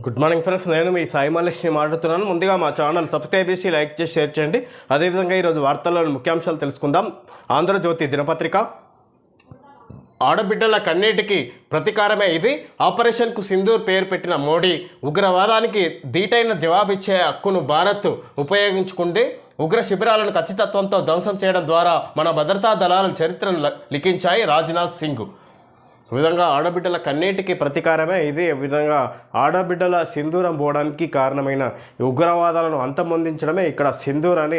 Good morning friends, నేను మీ సాయి మహాలక్ష్మి మాట్లాడుతున్నాను. ముందుగా మా ఛానల్ సబ్స్క్రైబ్ చేసి లైక్ చేసి షేర్ చేయండి. అదేవిధంగా ఈరోజు వార్తల్లోని ముఖ్యాంశాలు తెలుసుకుందాం. ఆంధ్రజ్యోతి దినపత్రిక, ఆడబిడ్డల కన్నీటికి ప్రతీకారమే ఇది, ఆపరేషన్కు సింధూర్ పేరు పెట్టిన మోడీ, ఉగ్రవాదానికి ధీటైన జవాబిచ్చే హక్కును భారత్ ఉపయోగించుకుంది, ఉగ్ర శిబిరాలను ఖచ్చితత్వంతో ధ్వంసం చేయడం ద్వారా మన భద్రతా దళాల చరిత్రను లిఖించాయి రాజ్నాథ్ సింగ్. ఈ విధంగా ఆడబిడ్డల కన్నీటికి ప్రతీకారమే ఇది. ఈ విధంగా ఆడబిడ్డల సింధూరం పోవడానికి కారణమైన ఉగ్రవాదాలను అంతమొందించడమే ఇక్కడ సింధూర్ అని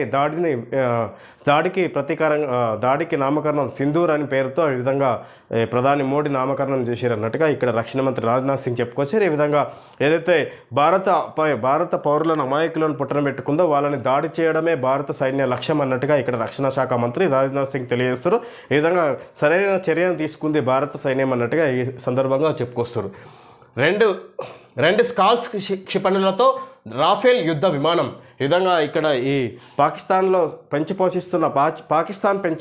దాడికి ప్రతీకారంగా దాడికి నామకరణం సింధూర్ అని పేరుతో ఈ విధంగా ప్రధాని మోడీ నామకరణం చేశారు అన్నట్టుగా ఇక్కడ రక్షణ మంత్రి రాజ్నాథ్ సింగ్ చెప్పుకొచ్చారు. ఈ విధంగా ఏదైతే భారత పౌరులను అమాయకులను పుట్టన పెట్టుకుందో వాళ్ళని దాడి చేయడమే భారత సైన్య లక్ష్యం అన్నట్టుగా ఇక్కడ రక్షణ శాఖ మంత్రి రాజ్నాథ్ సింగ్ తెలియజేస్తారు. ఈ విధంగా సరైన చర్యను తీసుకుంది భారత సైన్యం అన్నట్టుగా ఈ సందర్భంగా చెప్పుకొస్తారు. రెండు స్కాల్స్ క్షిపణులతో రాఫేల్ యుద్ధ విమానం. ఈ విధంగా ఇక్కడ ఈ పాకిస్తాన్ పెంచి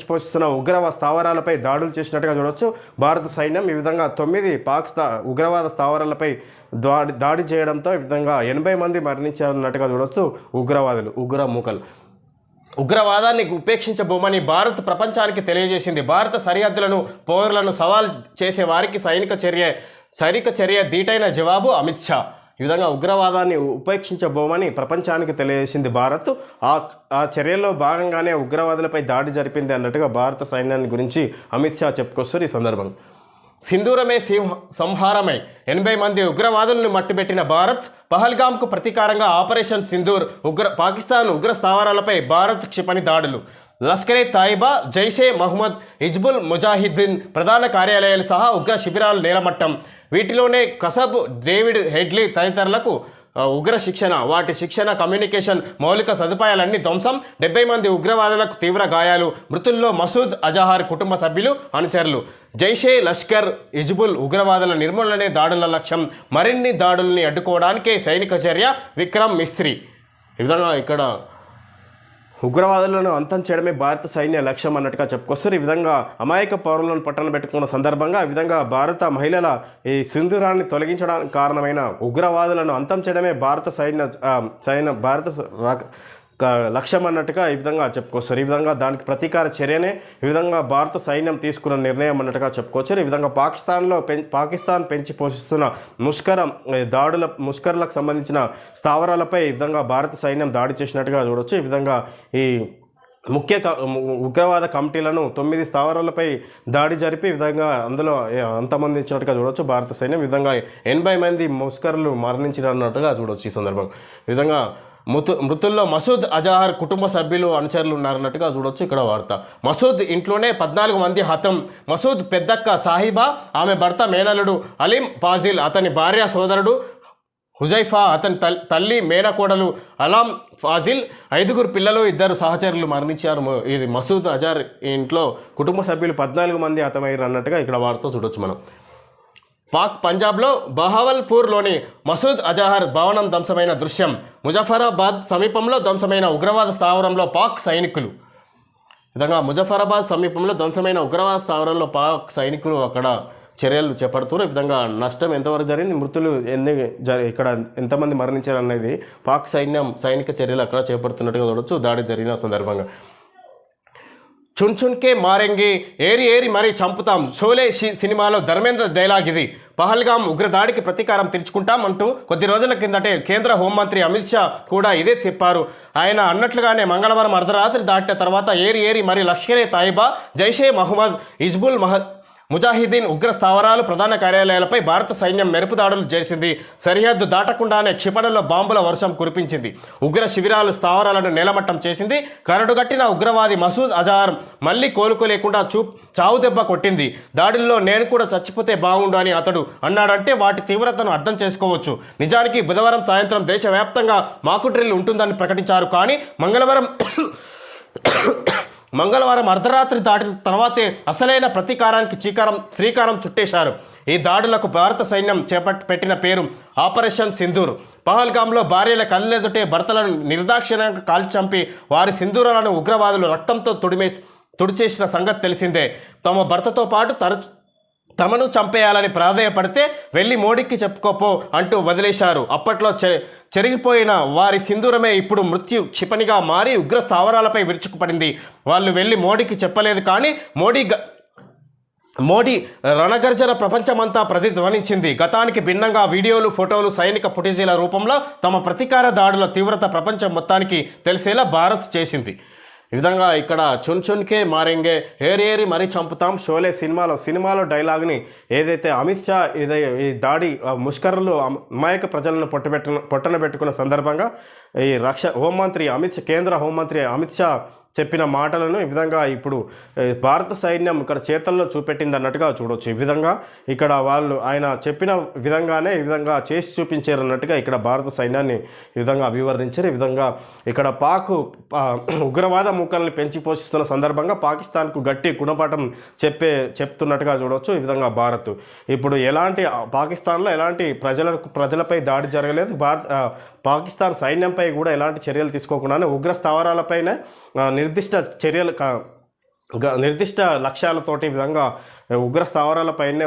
పోషిస్తున్న ఉగ్రవాద స్థావరాలపై దాడులు చేసినట్టుగా చూడవచ్చు భారత సైన్యం. ఈ విధంగా 9 ఉగ్రవాద స్థావరాలపై దాడి చేయడంతో ఈ విధంగా 80 మంది మరణించారన్నట్టుగా చూడవచ్చు ఉగ్రమూకలు. ఉగ్రవాదాన్ని ఉపేక్షించబోమని భారత్ ప్రపంచానికి తెలియజేసింది. భారత సరిహద్దులను పౌరులను సవాల్ చేసే వారికి సైనిక చర్య ధీటైన జవాబు అమిత్ షా. ఈ విధంగా ఉగ్రవాదాన్ని ఉపేక్షించబోమని ప్రపంచానికి తెలియజేసింది భారత్. ఆ చర్యల్లో భాగంగానే ఉగ్రవాదులపై దాడి జరిపింది అన్నట్టుగా భారత సైన్యాన్ని గురించి అమిత్ షా చెప్పుకొస్తారు. ఈ సందర్భంగా సింధూరమే సంహారమై 80 మంది ఉగ్రవాదులను మట్టుబెట్టిన భారత్, పహల్గామ్కు ప్రతీకారంగా ఆపరేషన్ సింధూర్, పాకిస్తాన్ ఉగ్ర స్థావరాలపై భారత్ క్షిపణి దాడులు, లష్కరే తాయిబా, జైషే మహ్మద్, హిజ్బుల్ ముజాహిద్దీన్ ప్రధాన కార్యాలయాలు సహా ఉగ్ర శిబిరాలు నేలమట్టం. వీటిలోనే కసబ్, డేవిడ్ హెడ్లీ తదితరులకు వాటి శిక్షణ, కమ్యూనికేషన్, మౌలిక సదుపాయాలన్నీ ధ్వంసం. 70 మంది ఉగ్రవాదులకు తీవ్ర గాయాలు. మృతుల్లో మసూద్ అజహర్ కుటుంబ సభ్యులు, అనుచరులు. జైషే, లష్కర్, హిజ్బుల్ ఉగ్రవాదుల నిర్మూలనే దాడుల లక్ష్యం. మరిన్ని దాడుల్ని అడ్డుకోవడానికే సైనిక చర్య. విక్రమ్ మిస్త్రీ. ఈ విధంగా ఇక్కడ ఉగ్రవాదులను అంతం చేయడమే భారత సైన్య లక్ష్యం అన్నట్టుగా చెప్పుకొస్తారు. ఈ విధంగా అమాయక పౌరులను పట్టణ పెట్టుకున్న సందర్భంగా ఈ విధంగా భారత మహిళల ఈ సింధూరాన్ని తొలగించడానికి కారణమైన ఉగ్రవాదులను అంతం చేయడమే భారత లక్ష్యం అన్నట్టుగా ఈ విధంగా చెప్పుకొస్తారు. ఈ విధంగా దానికి ప్రతీకార చర్యనే ఈ విధంగా భారత సైన్యం తీసుకున్న నిర్ణయం అన్నట్టుగా చెప్పుకోవచ్చు. ఈ విధంగా పాకిస్తాన్ పెంచి పోషిస్తున్న ముష్కర్లకు సంబంధించిన స్థావరాలపై ఈ విధంగా భారత సైన్యం దాడి చేసినట్టుగా చూడవచ్చు. ఈ విధంగా ఈ ఉగ్రవాద కమిటీలను 9 స్థావరాలపై దాడి జరిపి ఈ విధంగా అందులో అంతమందించినట్టుగా చూడవచ్చు భారత సైన్యం. ఈ విధంగా 80 మంది ముష్కర్లు మరణించినట్టుగా చూడవచ్చు. ఈ సందర్భంగా ఈ విధంగా మృతుల్లో మసూద్ అజహర్ కుటుంబ సభ్యులు, అనుచరులు ఉన్నారన్నట్టుగా చూడవచ్చు ఇక్కడ వార్త. మసూద్ ఇంట్లోనే 14 మంది హతం. మసూద్ పెద్దక్క సాహిబా, ఆమె భర్త మేనలుడు అలీం ఫాజిల్, అతని భార్య సోదరుడు హుజైఫా, అతని తల్లి మేనకోడలు అలాం ఫాజిల్, 5 పిల్లలు, 2 సహచరులు మరణించారు. ఇది మసూద్ అజహర్ ఇంట్లో కుటుంబ సభ్యులు 14 మంది హతమయ్యారు అన్నట్టుగా ఇక్కడ వార్త చూడొచ్చు మనం. పంజాబ్లో బహావల్పూర్లోని మసూద్ అజహర్ భవనం ధ్వంసమైన దృశ్యం. ముజఫరాబాద్ సమీపంలో ధ్వంసమైన ఉగ్రవాద స్థావరంలో పాక్ సైనికులు. విధంగా ముజఫరాబాద్ సమీపంలో ధ్వంసమైన ఉగ్రవాద స్థావరంలో పాక్ సైనికులు అక్కడ చర్యలు చేపడుతున్నారు. ఈ విధంగా నష్టం ఎంతవరకు జరిగింది, మృతులు ఇక్కడ ఎంతమంది మరణించారు అనేది పాక్ సైనిక చర్యలు అక్కడ చేపడుతున్నట్టుగా చూడవచ్చు దాడి జరిగిన సందర్భంగా. చున్కే మారెంగి, ఏరి మరీ చంపుతాం. షోలే సినిమాలో ధర్మేంద్ర డైలాగ్ ఇది. పహల్గామ్ ఉగ్రదాడికి ప్రతీకారం తీర్చుకుంటాం అంటూ కొద్ది రోజుల కిందటే కేంద్ర హోంమంత్రి అమిత్ షా కూడా ఇదే చెప్పారు. ఆయన అన్నట్లుగానే మంగళవారం అర్ధరాత్రి దాటిన తర్వాత ఏరి మరీ లష్కరే తాయిబా, జైషే మహ్మద్, హిజ్బుల్ ముజాహిద్దీన్ ఉగ్ర స్థావరాలు, ప్రధాన కార్యాలయాలపై భారత సైన్యం మెరుపు దాడులు చేసింది. సరిహద్దు దాటకుండానే క్షిపణుల్లో బాంబుల వర్షం కురిపించింది. ఉగ్ర శిబిరాలు, స్థావరాలను నేలమట్టం చేసింది. కరడుగట్టిన ఉగ్రవాది మసూద్ అజహర్ మళ్ళీ కోలుకోలేకుండా చావు దెబ్బ కొట్టింది. దాడుల్లో నేను కూడా చచ్చిపోతే బాగుండు అని అతడు అన్నాడంటే వాటి తీవ్రతను అర్థం చేసుకోవచ్చు. నిజానికి బుధవారం సాయంత్రం దేశవ్యాప్తంగా మాకు డ్రిల్ ఉంటుందని ప్రకటించారు. కానీ మంగళవారం అర్ధరాత్రి దాటిన తర్వాతే అసలైన ప్రతీకారానికి శ్రీకారం చుట్టేశారు. ఈ దాడులకు భారత సైన్యం పెట్టిన పేరు ఆపరేషన్ సింధూర్. పహల్గామ్లో భార్యల కళ్ళెదుటే భర్తలను నిర్దాక్షిణ్యంగా కాల్చి చంపి వారి సింధూరాలను ఉగ్రవాదులు రక్తంతో తుడిచేసిన సంగతి తెలిసిందే. తమ భర్తతో పాటు తమను చంపేయాలని ప్రాధేయపడితే వెళ్ళి మోడీకి చెప్పుకోపో అంటూ వదిలేశారు. అప్పట్లో చెరిగిపోయిన వారి సింధూరమే ఇప్పుడు మృత్యు క్షిపణిగా మారి ఉగ్ర స్థావరాలపై విరుచుకుపడింది. వాళ్ళు వెళ్ళి మోడీకి చెప్పలేదు, కానీ మోడీ రణగర్జన ప్రపంచమంతా ప్రతిధ్వనించింది. గతానికి భిన్నంగా వీడియోలు, ఫోటోలు, సైనిక ఫుటేజీల రూపంలో తమ ప్రతీకార దాడుల తీవ్రత ప్రపంచం మొత్తానికి తెలిసేలా భారత్ చేసింది. ఈ విధంగా ఇక్కడ చున్కే మారెంగే, ఏరి మరీ చంపుతాం షోలే సినిమాలో డైలాగ్ని ఏదైతే అమిత్ షా ఈ దాడి ముష్కరులు అమాయక ప్రజలను పొట్టన పెట్టుకున్న సందర్భంగా ఈ కేంద్ర హోంమంత్రి అమిత్ షా చెప్పిన మాటలను ఈ విధంగా ఇప్పుడు భారత సైన్యం ఇక్కడ చేతల్లో చూపెట్టింది అన్నట్టుగా చూడవచ్చు. ఈ విధంగా ఇక్కడ ఆయన చెప్పిన విధంగానే ఈ విధంగా చేసి చూపించారు అన్నట్టుగా ఇక్కడ భారత సైన్యాన్ని ఈ విధంగా అభివర్ణించారు. ఈ విధంగా ఇక్కడ ఉగ్రవాద మూకల్ని పెంచి పోషిస్తున్న సందర్భంగా పాకిస్తాన్కు గట్టి గుణపాఠం చెప్తున్నట్టుగా చూడవచ్చు. ఈ విధంగా భారత్ ఇప్పుడు పాకిస్తాన్లో ఎలాంటి ప్రజలపై దాడి జరగలేదు. పాకిస్తాన్ సైన్యంపై కూడా ఎలాంటి చర్యలు తీసుకోకుండానే ఉగ్ర స్థావరాలపైన నిర్దిష్ట లక్ష్యాలతోటి ఈ విధంగా ఉగ్ర స్థావరాలపైనే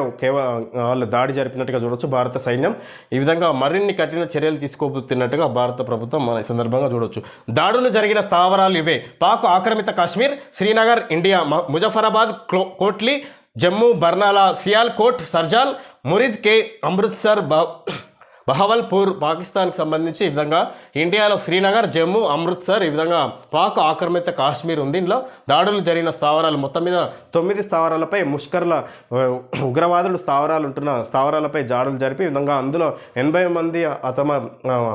వాళ్ళు దాడి జరిపినట్టుగా చూడవచ్చు భారత సైన్యం. ఈ విధంగా మరిన్ని కఠిన చర్యలు తీసుకోబోతున్నట్టుగా భారత ప్రభుత్వం మన ఈ సందర్భంగా చూడవచ్చు. దాడులు జరిగిన స్థావరాలు ఇవే: పాక్ ఆక్రమిత కాశ్మీర్, శ్రీనగర్, ఇండియా ముజఫరాబాద్, కోట్లీ, జమ్మూ, బర్నాలా, సియాల్కోట్, సర్జాల్, మురిద్ కే, అమృత్సర్, బహవల్పూర్ పాకిస్తాన్కి సంబంధించి. ఈ విధంగా ఇండియాలో శ్రీనగర్, జమ్మూ, అమృత్సర్, ఈ విధంగా పాక్ ఆక్రమిత కాశ్మీర్ ఉంది. ఇందులో దాడులు జరిగిన స్థావరాలు మొత్తం మీద 9 స్థావరాలపై ముష్కర్ల ఉగ్రవాదులు స్థావరాలపై దాడులు జరిపి ఈ విధంగా అందులో 80 మంది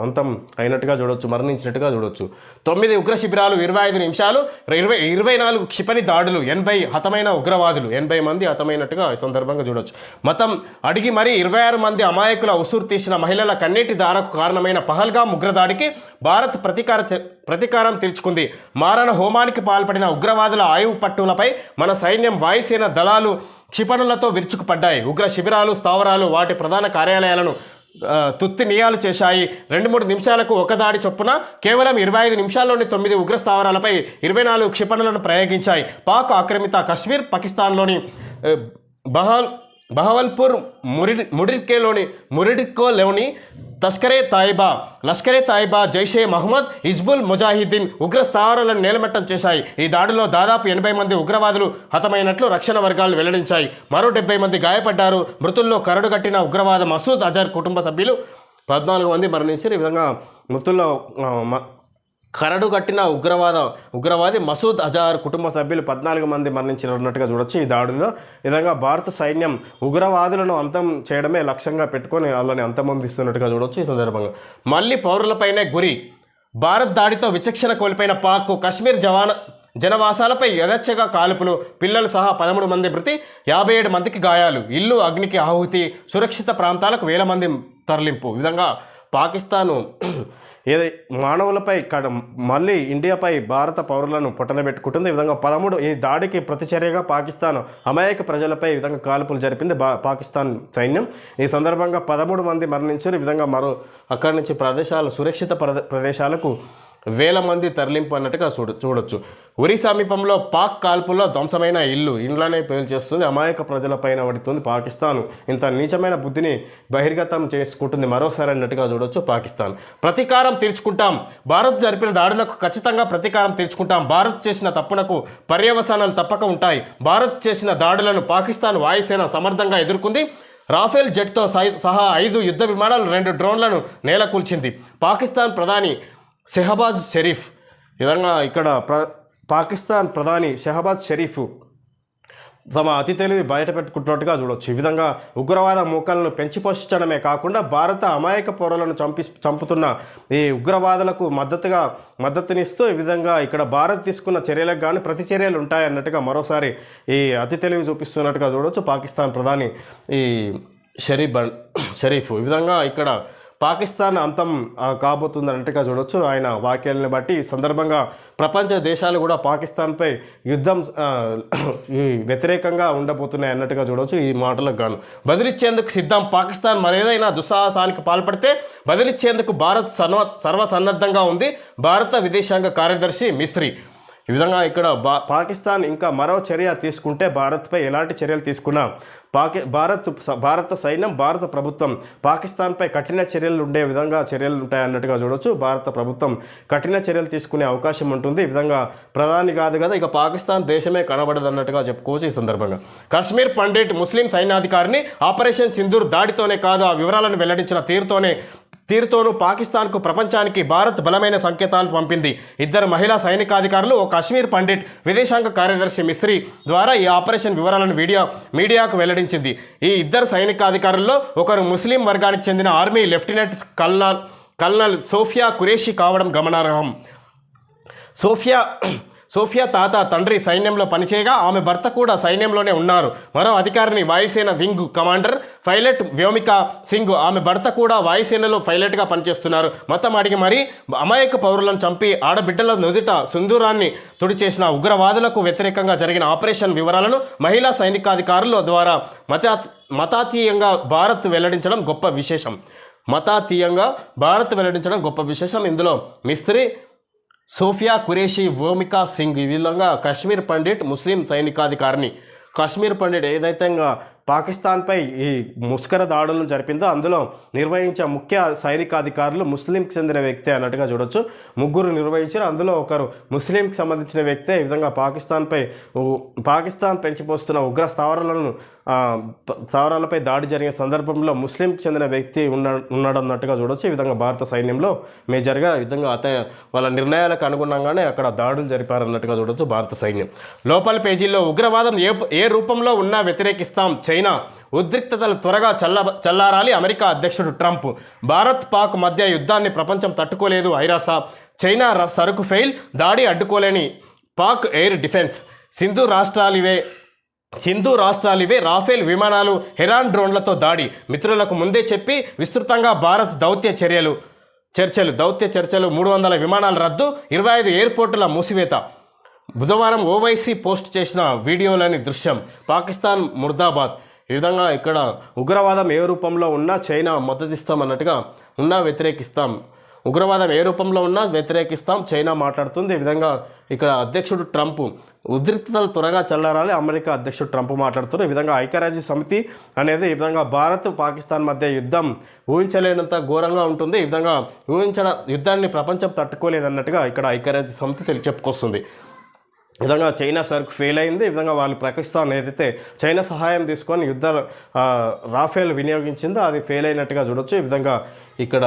అంతం అయినట్టుగా చూడవచ్చు, మరణించినట్టుగా చూడవచ్చు. 9 ఉగ్ర శిబిరాలు, 25 నిమిషాలు, 24 క్షిపణి దాడులు, 80 హతమైన ఉగ్రవాదులు, 80 మంది హతమైనట్టుగా ఈ సందర్భంగా చూడవచ్చు. మతం అడిగి మరీ 26 మంది అమాయకుల ఉసురు తీసిన మహిళల కన్నీటి ధారకు కారణమైన పహల్గామ్ ఉగ్రదాడికి భారత్ ప్రతీకారం తీర్చుకుంది. మారణ హోమానికి పాల్పడిన ఉగ్రవాదుల ఆయువు పట్టులపై మన సైన్యం, వాయుసేన దళాలు క్షిపణులతో విరుచుకుపడ్డాయి. ఉగ్ర శిబిరాలు, స్థావరాలు, వాటి ప్రధాన కార్యాలయాలను తుత్తినియాలు చేశాయి. 2-3 నిమిషాలకు ఒక దాడి చొప్పున కేవలం 25 నిమిషాల్లోని 9 ఉగ్ర స్థావరాలపై 24 క్షిపణులను ప్రయోగించాయి. పాక్ ఆక్రమిత కశ్మీర్, పాకిస్తాన్లోని బహవల్పూర్, మురిడ్కోలోని లష్కరే తాయిబా, జైషే మహమ్మద్, హిజ్బుల్ ముజాహిద్దీన్ ఉగ్ర స్థావరాలను నేలమట్టం చేశాయి. ఈ దాడిలో దాదాపు 80 మంది ఉగ్రవాదులు హతమైనట్లు రక్షణ వర్గాలు వెల్లడించాయి. మరో 70 మంది గాయపడ్డారు. మృతుల్లో కరడుగట్టిన ఉగ్రవాద మసూద్ అజర్ కుటుంబ సభ్యులు 14 మంది మరణించారు. ఈ విధంగా మృతుల్లో కరడుగట్టిన ఉగ్రవాది మసూద్ అజార్ కుటుంబ సభ్యులు 14 మంది మరణించినట్టుగా చూడొచ్చు. ఈ దాడిలో ఈ విధంగా భారత సైన్యం ఉగ్రవాదులను అంతం చేయడమే లక్ష్యంగా పెట్టుకొని వాళ్ళని అంతమొందిస్తున్నట్టుగా చూడొచ్చు. ఈ సందర్భంగా మళ్ళీ పౌరులపైనే గురి. భారత్ దాడితో విచక్షణ కోల్పోయిన పాక్ కశ్మీర్ జనవాసాలపై యథేచ్ఛగా కాల్పులు, పిల్లలు సహా 13 మంది మృతి, 57 మందికి గాయాలు, ఇల్లు అగ్నికి ఆహుతి, సురక్షిత ప్రాంతాలకు 1000 మంది తరలింపు. ఈ విధంగా పాకిస్తాను మానవులపై మళ్ళీ ఇండియాపై భారత పౌరులను పొట్టనబెట్టుకుంటుంది. ఈ విధంగా 13 ఈ దాడికి ప్రతిచర్యగా పాకిస్తాన్ అమాయక ప్రజలపై ఈ విధంగా కాల్పులు జరిపింది పాకిస్తాన్ సైన్యం. ఈ సందర్భంగా 13 మంది మరణించారు. ఈ విధంగా అక్కడి నుంచి సురక్షిత ప్రదేశాలకు 1000 మంది తరలింపు అన్నట్టుగా చూడొచ్చు. ఉరి సమీపంలో పాక్ కాల్పుల్లో ధ్వంసమైన ఇండ్లనే పేల్చేస్తుంది. అమాయక ప్రజలపైన పడుతుంది పాకిస్తాన్. ఇంత నీచమైన బుద్ధిని బహిర్గతం చేసుకుంటుంది మరోసారి అన్నట్టుగా చూడొచ్చు పాకిస్తాన్. ప్రతీకారం తీర్చుకుంటాం. భారత్ జరిపిన దాడులకు ఖచ్చితంగా ప్రతీకారం తీర్చుకుంటాం. భారత్ చేసిన తప్పునకు పర్యవసానాలు తప్పక ఉంటాయి. భారత్ చేసిన దాడులను పాకిస్తాన్ వాయుసేన సమర్థంగా ఎదుర్కొంది. రాఫెల్ జెట్తో సహా 5 యుద్ధ విమానాలు, 2 డ్రోన్లను నేలకూల్చింది. పాకిస్తాన్ ప్రధాని షెహబాజ్ షరీఫ్ ఈ విధంగా ఇక్కడ పాకిస్తాన్ ప్రధాని షెహబాజ్ షరీఫ్ తమ అతి తెలివి బయటపెట్టుకుంటున్నట్టుగా చూడవచ్చు. ఈ విధంగా ఉగ్రవాద మూకలను పెంచి పోషించడమే కాకుండా భారత అమాయక పౌరులను చంపుతున్న ఈ ఉగ్రవాదులకు మద్దతునిస్తూ ఈ విధంగా ఇక్కడ భారత్ తీసుకున్న చర్యలకు కానీ ప్రతి చర్యలు ఉంటాయన్నట్టుగా మరోసారి ఈ అతి తెలివి చూపిస్తున్నట్టుగా చూడవచ్చు పాకిస్తాన్ ప్రధాని ఈ షరీఫ్. ఈ విధంగా ఇక్కడ పాకిస్తాన్ అంతం కాబోతుందన్నట్టుగా చూడవచ్చు ఆయన వాక్యాలను బట్టి. ఈ సందర్భంగా ప్రపంచ దేశాలు కూడా పాకిస్తాన్పై యుద్ధం వ్యతిరేకంగా ఉండబోతున్నాయి అన్నట్టుగా చూడవచ్చు ఈ మాటలకు గాను. బదిలిచ్చేందుకు సిద్ధం. పాకిస్తాన్ మరేదైనా దుస్సాహసానికి పాల్పడితే బదిలిచ్చేందుకు భారత్ సర్వసన్నద్ధంగా ఉంది. భారత విదేశాంగ కార్యదర్శి మిస్త్రీ ఈ విధంగా ఇక్కడ పాకిస్తాన్ ఇంకా మరో చర్య తీసుకుంటే భారత్పై ఎలాంటి చర్యలు తీసుకున్నా భారత సైన్యం భారత ప్రభుత్వం పాకిస్తాన్పై కఠిన చర్యలు ఉండే విధంగా చర్యలు ఉంటాయన్నట్టుగా చూడొచ్చు. భారత ప్రభుత్వం కఠిన చర్యలు తీసుకునే అవకాశం ఉంటుంది. ఈ విధంగా ప్రధాని కాదు కదా, ఇక పాకిస్తాన్ దేశమే కనబడదన్నట్టుగా చెప్పుకోవచ్చు. ఈ సందర్భంగా కాశ్మీర్ పండిట్ ముస్లిం సైన్యాధికారిని ఆపరేషన్ సింధూర్ దాడితోనే కాదు, ఆ వివరాలను వెల్లడించిన తీరుతోనూ పాకిస్తాన్కు ప్రపంచానికి భారత్ బలమైన సంకేతాలు పంపింది. ఇద్దరు మహిళా సైనికాధికారులు, ఓ కాశ్మీర్ పండిట్ విదేశాంగ కార్యదర్శి మిస్త్రీ ద్వారా ఈ ఆపరేషన్ వివరాలను మీడియాకు వెల్లడించింది. ఈ ఇద్దరు సైనికాధికారుల్లో ఒకరు ముస్లిం వర్గానికి చెందిన army lieutenant colonel Sofiya Qureshi కావడం గమనార్హం. సోఫియా తండ్రి సైన్యంలో పనిచేయగా ఆమె భర్త కూడా సైన్యంలోనే ఉన్నారు. మరో అధికారిని వాయుసేన wing commander pilot Vyomika Singh, ఆమె భర్త కూడా వాయుసేనలో పైలట్గా పనిచేస్తున్నారు. మొత్తం అడిగి మరీ అమాయక పౌరులను చంపి ఆడబిడ్డల నుదుట సింధూరాన్ని తుడిచేసిన ఉగ్రవాదులకు వ్యతిరేకంగా జరిగిన ఆపరేషన్ వివరాలను మహిళా సైనికాధికారుల ద్వారా మతాతీయంగా భారత్ వెల్లడించడం గొప్ప విశేషం. ఇందులో మిస్త్రీ సోఫియా ఖురేషీ, వ్యోమికా సింగ్, ఈ విధంగా కాశ్మీర్ పండిట్ ముస్లిం సైనికాధికారిని. కాశ్మీర్ పండిట్ ఏదైతే పాకిస్తాన్పై ఈ ముష్కర దాడులను జరిపిందో అందులో నిర్వహించే ముఖ్య సైనికాధికారులు ముస్లింకి చెందిన వ్యక్తి అన్నట్టుగా చూడొచ్చు. ముగ్గురు నిర్వహించారు, అందులో ఒకరు ముస్లింకి సంబంధించిన వ్యక్తే. ఈ విధంగా పాకిస్తాన్ పెంచిపోస్తున్న ఉగ్ర స్థావరాలపై దాడి జరిగిన సందర్భంలో ముస్లింకి చెందిన వ్యక్తి ఉన్నాడన్నట్టుగా చూడొచ్చు. ఈ విధంగా భారత సైన్యంలో మేజర్గా ఈ విధంగా వాళ్ళ నిర్ణయాలకు అనుగుణంగానే అక్కడ దాడులు జరిపారన్నట్టుగా చూడొచ్చు భారత సైన్యం. లోపల పేజీల్లో ఉగ్రవాదం ఏ రూపంలో ఉన్నా వ్యతిరేకిస్తాం, చైనా ఉద్రిక్తతలు త్వరగా చల్లారాలి, అమెరికా అధ్యక్షుడు ట్రంప్. భారత్ పాక్ మధ్య యుద్ధాన్ని ప్రపంచం తట్టుకోలేదు, ఐరాస. చైనా సరుకు ఫెయిల్, దాడి అడ్డుకోలేని పాక్ ఎయిర్ డిఫెన్స్. సింధు రాష్ట్రాలివే రాఫేల్ విమానాలు, హెరాన్ డ్రోన్లతో దాడి. మిత్రులకు ముందే చెప్పి విస్తృతంగా భారత్ దౌత్య చర్చలు 300 విమానాల రద్దు, 25 ఎయిర్పోర్టుల మూసివేత. బుధవారం ఓవైసీ పోస్ట్ చేసిన వీడియోలోని దృశ్యం. పాకిస్తాన్ ముర్దాబాద్. ఈ విధంగా ఇక్కడ ఉగ్రవాదం ఏ రూపంలో ఉన్నా చైనా మద్దతిస్తాం అన్నట్టుగా ఉగ్రవాదం ఏ రూపంలో ఉన్నా వ్యతిరేకిస్తాం చైనా మాట్లాడుతుంది. ఈ విధంగా ఇక్కడ అధ్యక్షుడు ట్రంప్ ఉద్రిక్తతలు త్వరగా చల్లారాలి, అమెరికా అధ్యక్షుడు ట్రంప్ మాట్లాడుతున్నారు. ఈ విధంగా ఐక్యరాజ్య సమితి అనేది ఈ విధంగా భారత్ పాకిస్తాన్ మధ్య యుద్ధం ఊహించలేనంత ఘోరంగా ఉంటుంది. ఈ విధంగా యుద్ధాన్ని ప్రపంచం తట్టుకోలేదన్నట్టుగా ఇక్కడ ఐక్యరాజ్య సమితి చెప్పుకొస్తుంది. ఈ విధంగా చైనా సరుకు ఫెయిల్ అయింది. ఈ విధంగా వాళ్ళు పాకిస్తాన్ ఏదైతే చైనా సహాయం తీసుకొని రాఫేల్ వినియోగించిందో అది ఫెయిల్ అయినట్టుగా చూడొచ్చు. ఈ విధంగా ఇక్కడ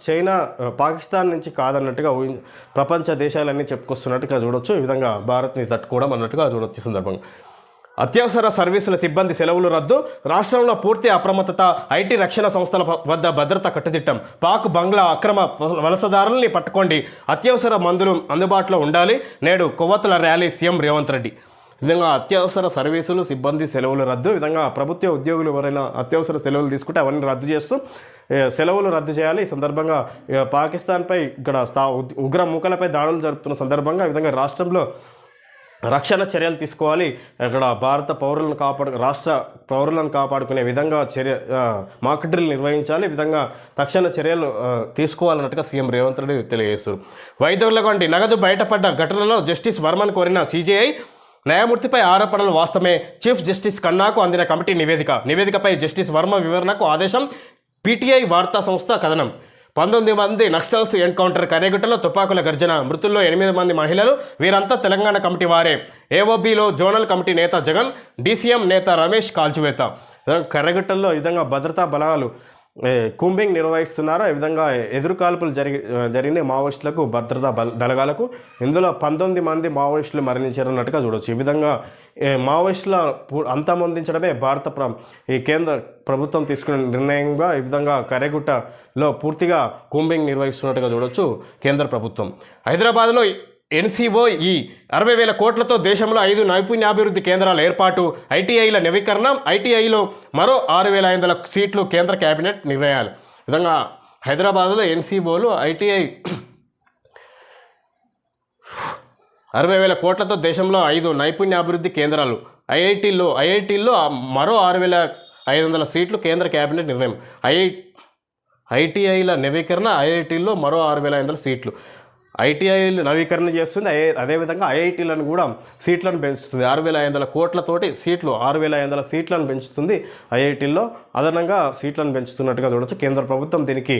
చైనా పాకిస్తాన్ నుంచి కాదన్నట్టుగా ప్రపంచ దేశాలన్నీ చెప్పుకొస్తున్నట్టుగా చూడొచ్చు. ఈ విధంగా భారత్ని తట్టుకోవడం అన్నట్టుగా చూడొచ్చు. ఈ సందర్భంగా అత్యవసర సర్వీసుల సిబ్బంది సెలవులు రద్దు, రాష్ట్రంలో పూర్తి అప్రమత్తత, ఐటీ రక్షణ సంస్థల వద్ద భద్రత కట్టుదిట్టం. పాక్ బంగ్లా అక్రమ వలసదారుల్ని పట్టుకోండి, అత్యవసర మందులు అందుబాటులో ఉండాలి. నేడు కొవ్వొత్తుల ర్యాలీ, సీఎం రేవంత్ రెడ్డి. ఈ విధంగా అత్యవసర సర్వీసులు సిబ్బంది సెలవులు రద్దు. ఈ విధంగా ప్రభుత్వ ఉద్యోగులు ఎవరైనా అత్యవసర సెలవులు తీసుకుంటే అవన్నీ రద్దు చేస్తూ సెలవులు రద్దు చేయాలి. ఈ సందర్భంగా పాకిస్తాన్పై ఇక్కడ ఉగ్ర మూకలపై దాడులు జరుపుతున్న సందర్భంగా ఈ విధంగా రాష్ట్రంలో రక్షణ చర్యలు తీసుకోవాలి. అక్కడ రాష్ట్ర పౌరులను కాపాడుకునే విధంగా మాక్ డ్రిల్ నిర్వహించాలి. ఈ విధంగా తక్షణ చర్యలు తీసుకోవాలన్నట్టుగా సీఎం రేవంత్ రెడ్డి తెలియజేస్తారు. వైద్యులగొండి నగదు బయటపడ్డ ఘటనలో జస్టిస్ వర్మను కోరిన సిజేఐ, న్యాయమూర్తిపై ఆరోపణలు వాస్తవమే, చీఫ్ జస్టిస్ ఖన్నాకు అందిన కమిటీ నివేదికపై జస్టిస్ వర్మ వివరణకు ఆదేశం. పీటీఐ వార్తా సంస్థ కథనం. 19 మంది నక్సల్స్ ఎన్కౌంటర్, కరేగుట్టలో తుపాకుల గర్జన, మృతుల్లో 8 మంది మహిళలు, వీరంతా తెలంగాణ కమిటీ వారే. ఏఓబీలో జోనల్ కమిటీ నేత జగన్, డీసీఎం నేత రమేష్ కాల్చివేత. కరేగుట్టల్లో ఈ విధంగా భద్రతా బలగాలు కూంబింగ్ నిర్వహిస్తున్నారు. ఈ విధంగా ఎదురుకాల్పులు జరిగిన మావోయిస్టులకు భద్రతా బలగాలకు ఇందులో 19 మంది మావోయిస్టులు మరణించారన్నట్టుగా చూడవచ్చు. ఈ విధంగా మావోయిస్టుల అంతమొందించడమే ఈ కేంద్ర ప్రభుత్వం తీసుకున్న నిర్ణయంగా ఈ విధంగా కరేగుట్టలో పూర్తిగా కూంబింగ్ నిర్వహిస్తున్నట్టుగా చూడవచ్చు కేంద్ర ప్రభుత్వం. హైదరాబాద్లో ఎన్సీఓఈ 60,000 కోట్లతో దేశంలో 5 నైపుణ్యాభివృద్ధి కేంద్రాల ఏర్పాటు, ఐటీఐల నవీకరణ, ఐటీఐలో మరో 6,500 సీట్లు, కేంద్ర కేబినెట్ నిర్ణయాలు. విధంగా హైదరాబాద్లో ఎన్సీఓలు ఐటీఐ 60,000 కోట్లతో దేశంలో 5 నైపుణ్యాభివృద్ధి కేంద్రాలు, ఐఐటీల్లో మరో 6,500 సీట్లు, కేంద్ర కేబినెట్ నిర్ణయం. ఐటీఐల నవీకరణ, ఐఐటీల్లో మరో 6,500 సీట్లు. ఐటీఐలు నవీకరణ చేస్తుంది. అదేవిధంగా ఐఐటీలను కూడా సీట్లను పెంచుతుంది. 6,500 కోట్లతోటి సీట్లు 6,500 సీట్లను పెంచుతుంది ఐఐటీల్లో. అదనంగా సీట్లను పెంచుతున్నట్టుగా చూడొచ్చు. కేంద్ర ప్రభుత్వం దీనికి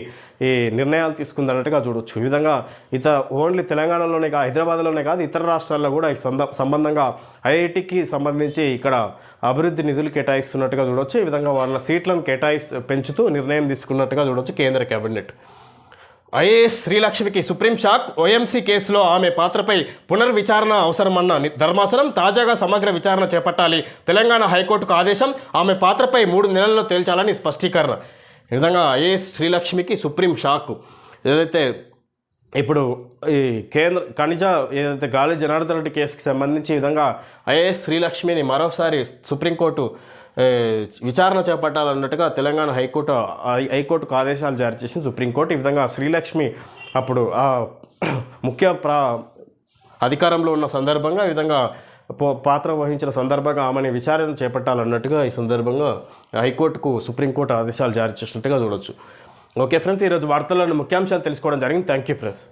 ఈ నిర్ణయాలు తీసుకుందన్నట్టుగా చూడొచ్చు. ఈ విధంగా ఓన్లీ తెలంగాణలోనే కాదు, హైదరాబాద్లోనే కాదు, ఇతర రాష్ట్రాల్లో కూడా ఈ సంబంధంగా ఐఐటీకి సంబంధించి ఇక్కడ అభివృద్ధి నిధులు కేటాయిస్తున్నట్టుగా చూడొచ్చు. ఈ విధంగా వాళ్ళ సీట్లను పెంచుతూ నిర్ణయం తీసుకున్నట్టుగా చూడొచ్చు కేంద్ర కేబినెట్. ఐఏఎస్ శ్రీలక్ష్మికి సుప్రీం షాక్. ఓఎంసీ కేసులో ఆమె పాత్రపై పునర్విచారణ అవసరమన్న ధర్మాసనం తాజాగా సమగ్ర విచారణ చేపట్టాలి. తెలంగాణ హైకోర్టుకు ఆదేశం. ఆమె పాత్రపై 3 నెలల్లో తేల్చాలని స్పష్టీకరణ. ఈ విధంగా ఐఏఎస్ శ్రీలక్ష్మికి సుప్రీం షాక్. ఏదైతే ఇప్పుడు ఈ ఖనిజ ఏదైతే గాలి జనార్దన్ రెడ్డి కేసుకి సంబంధించి ఈ విధంగా ఐఏఎస్ శ్రీలక్ష్మిని మరోసారి సుప్రీంకోర్టు విచారణ చేపట్టాలన్నట్టుగా తెలంగాణ హైకోర్టుకు ఆదేశాలు జారీ చేసింది సుప్రీంకోర్టు. ఈ విధంగా శ్రీలక్ష్మి అప్పుడు ముఖ్య అధికారంలో ఉన్న సందర్భంగా ఈ విధంగా పాత్ర వహించిన సందర్భంగా ఆమెని విచారణ చేపట్టాలన్నట్టుగా ఈ సందర్భంగా హైకోర్టుకు సుప్రీంకోర్టు ఆదేశాలు జారీ చేసినట్టుగా చూడొచ్చు. ఓకే ఫ్రెండ్స్, ఈరోజు వార్తల్లోని ముఖ్యాంశాలు తెలుసుకోవడం జరిగింది. Thank you friends.